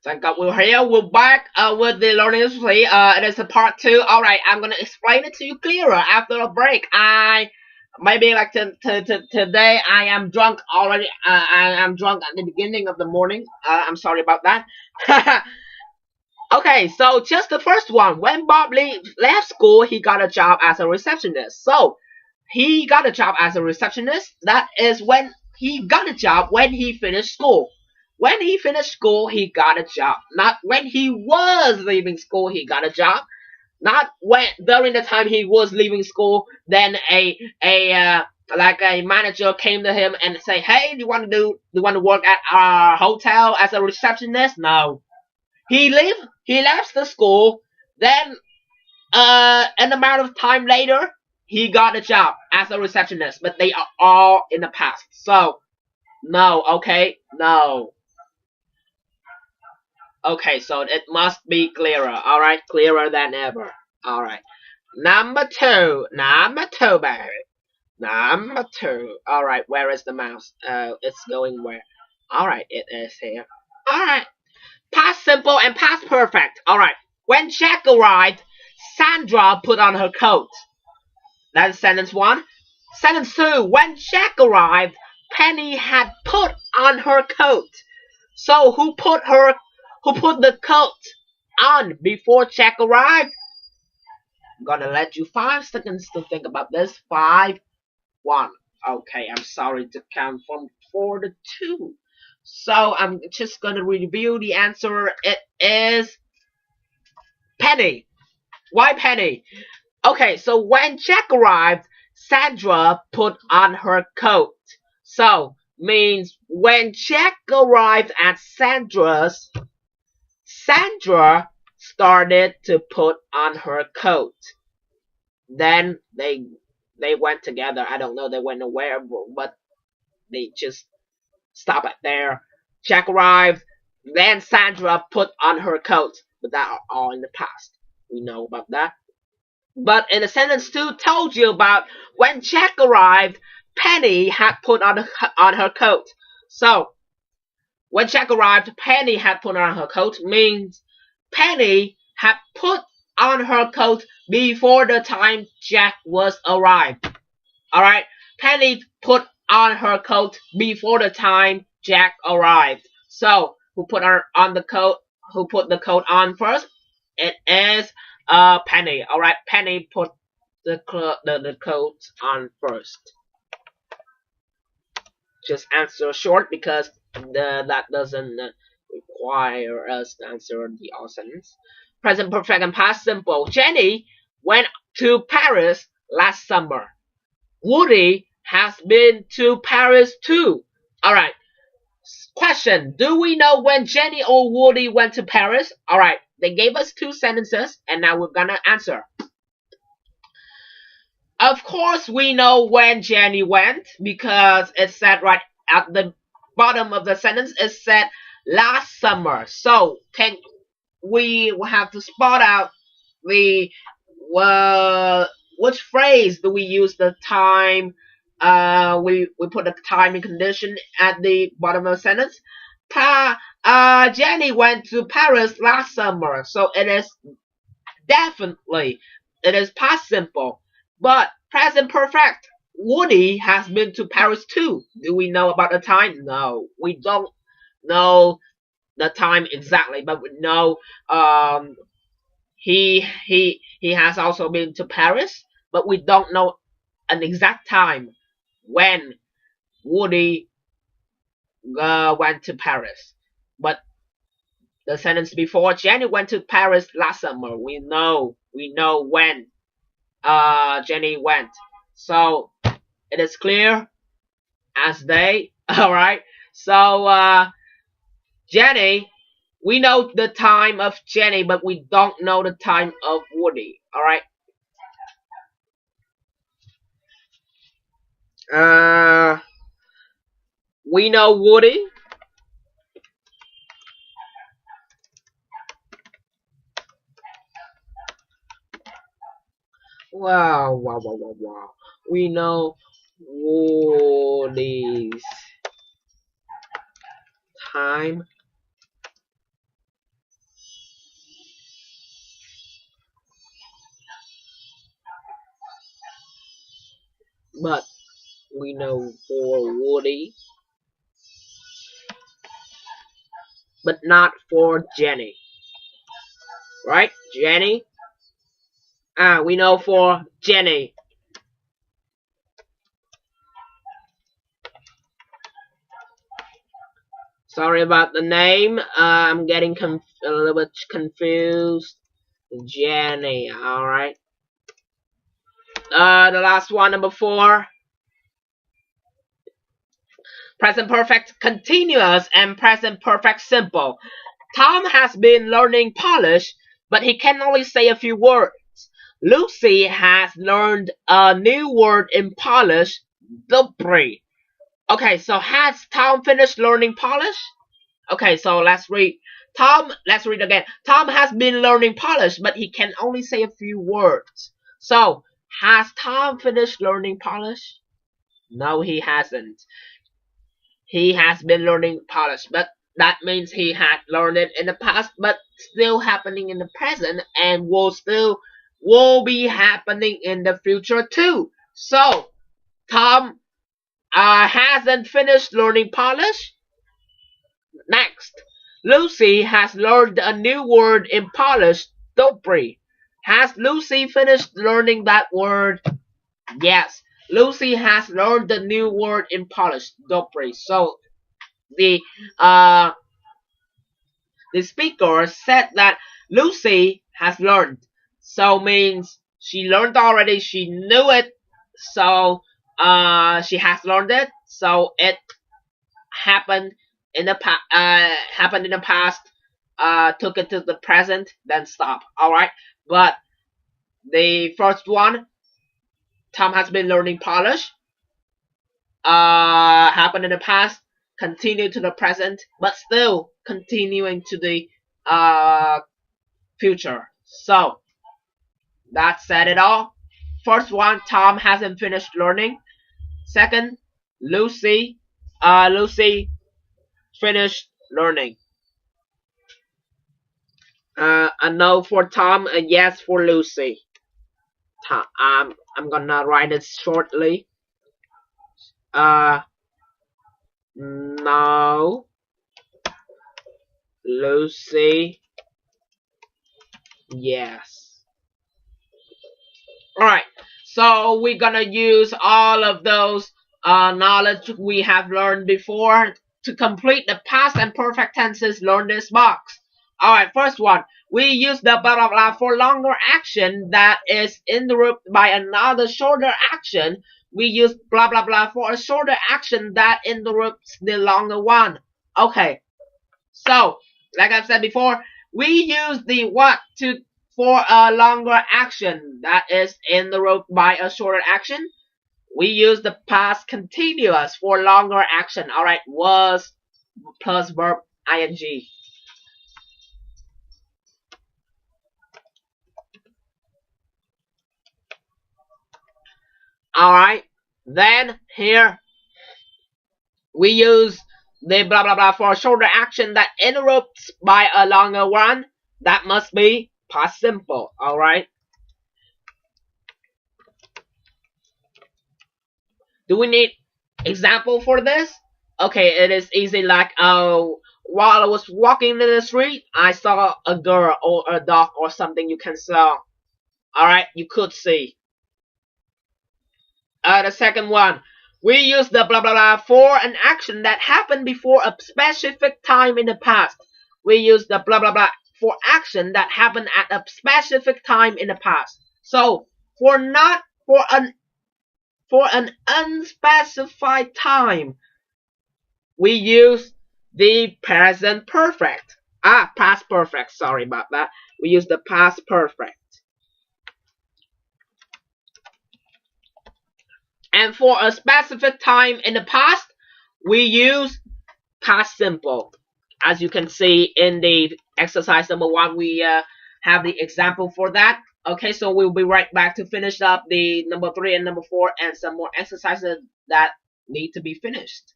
Thank God we're here. We're back with the learning history. It is a part 2. Alright, I'm gonna explain it to you clearer after a break. Maybe like today I am drunk already. I am drunk at the beginning of the morning. I'm sorry about that. Okay, so just the first one. When Bob left school, he got a job as a receptionist. So he got a job as a receptionist. That is when he got a job when he finished school. When he finished school, he got a job. Not when he was leaving school, he got a job. Not when during the time he was leaving school, then a manager came to him and say, "Hey, do you want to work at our hotel as a receptionist?" No. He left the school. Then, an amount of time later, he got a job as a receptionist. But they are all in the past. So, no. Okay, no. Okay, so it must be clearer. All right, clearer than ever. All right. Number two, baby. Number 2. All right, where is the mouse? It's going where? All right, it is here. All right. Past simple and past perfect. Alright. When Jack arrived, Sandra put on her coat. That's sentence 1. Sentence 2. When Jack arrived, Penny had put on her coat. So who put the coat on before Jack arrived? I'm gonna let you 5 seconds to think about this. 5, 1. Okay, I'm sorry to count from 4 to 2. So I'm just gonna review the answer. It is Penny. Why Penny? Okay, so when Jack arrived, Sandra put on her coat. So means when Jack arrived at Sandra's, Sandra started to put on her coat. Then they went together. I don't know they went nowhere, but they just stop it there. Jack arrived, then Sandra put on her coat. But that are all in the past. We know about that. But in the sentence 2 told you about when Jack arrived, Penny had put on her coat. So when Jack arrived, Penny had put on her coat means Penny had put on her coat before the time Jack was arrived. Alright, Penny put on her coat before the time Jack arrived. So who put the coat on first? It is Penny. Alright, Penny put the coat on first. Just answer short because that doesn't require us to answer the all sentence. Present perfect and past simple. Jenny went to Paris last summer. Woody has been to Paris too. Alright. Question. Do we know when Jenny or Woody went to Paris? Alright. They gave us 2 sentences and now we're gonna answer. Of course we know when Jenny went because it said right at the bottom of the sentence. It said last summer. So we have to spot out the which phrase do we use the time. We put the time and condition at the bottom of the sentence. Jenny went to Paris last summer, so it is definitely past simple. But present perfect. Woody has been to Paris too. Do we know about the time? No, we don't know the time exactly, but we know he has also been to Paris, but we don't know an exact time when Woody went to Paris. But the sentence before, Jenny went to Paris last summer. We know when Jenny went. So it is clear as day. Alright. So Jenny, we know the time of Jenny, but we don't know the time of Woody. Alright. We know Woody. Wow. We know Woody's time but we know for Woody, but not for Jenny. Right? Jenny? We know for Jenny. Sorry about the name. I'm getting a little bit confused. Jenny, alright. The last one, number 4. Present perfect continuous and present perfect simple. Tom has been learning Polish, but he can only say a few words. Lucy has learned a new word in Polish, dobry. Okay, so has Tom finished learning Polish? Okay, so let's read. Let's read again. Tom has been learning Polish, but he can only say a few words. So, has Tom finished learning Polish? No, he hasn't. He has been learning Polish, but that means he had learned it in the past, but still happening in the present, and will be happening in the future too. So, Tom hasn't finished learning Polish. Next, Lucy has learned a new word in Polish, dobry. Has Lucy finished learning that word? Yes, Lucy has learned the new word in Polish, dobry. So the speaker said that Lucy has learned. So means she learned already. She knew it. So she has learned it. So it happened in the past. Took it to the present, then stop. All right. But the first one, Tom has been learning Polish. Happened in the past, continue to the present, but still continuing to the future. So that said it all. First one, Tom hasn't finished learning. Second, Lucy finished learning. A no for Tom, a yes for Lucy. I'm gonna write it shortly. No, Lucy, yes. Alright, so we're gonna use all of those knowledge we have learned before to complete the past and perfect tenses. Learn this box. Alright, first one. We use the blah blah blah for longer action that is interrupted by another shorter action. We use blah blah blah for a shorter action that interrupts the longer one. Okay. So, like I've said before, we use the what for a longer action that is interrupted by a shorter action. We use the past continuous for longer action. Alright, was plus verb ing. Alright, then here we use the blah blah blah for a shorter action that interrupts by a longer one. That must be past simple. Alright. Do we need example for this? Okay, it is easy. Like while I was walking in the street, I saw a girl or a dog or something you can saw. Alright, you could see. The second one, we use the blah blah blah for an action that happened before a specific time in the past. We use the blah blah blah for action that happened at a specific time in the past. So for an unspecified time, we use the present perfect. Past perfect. Sorry about that. We use the past perfect. And for a specific time in the past, we use past simple. As you can see in the exercise number 1, we have the example for that. Okay, so we'll be right back to finish up the number 3 and number 4 and some more exercises that need to be finished.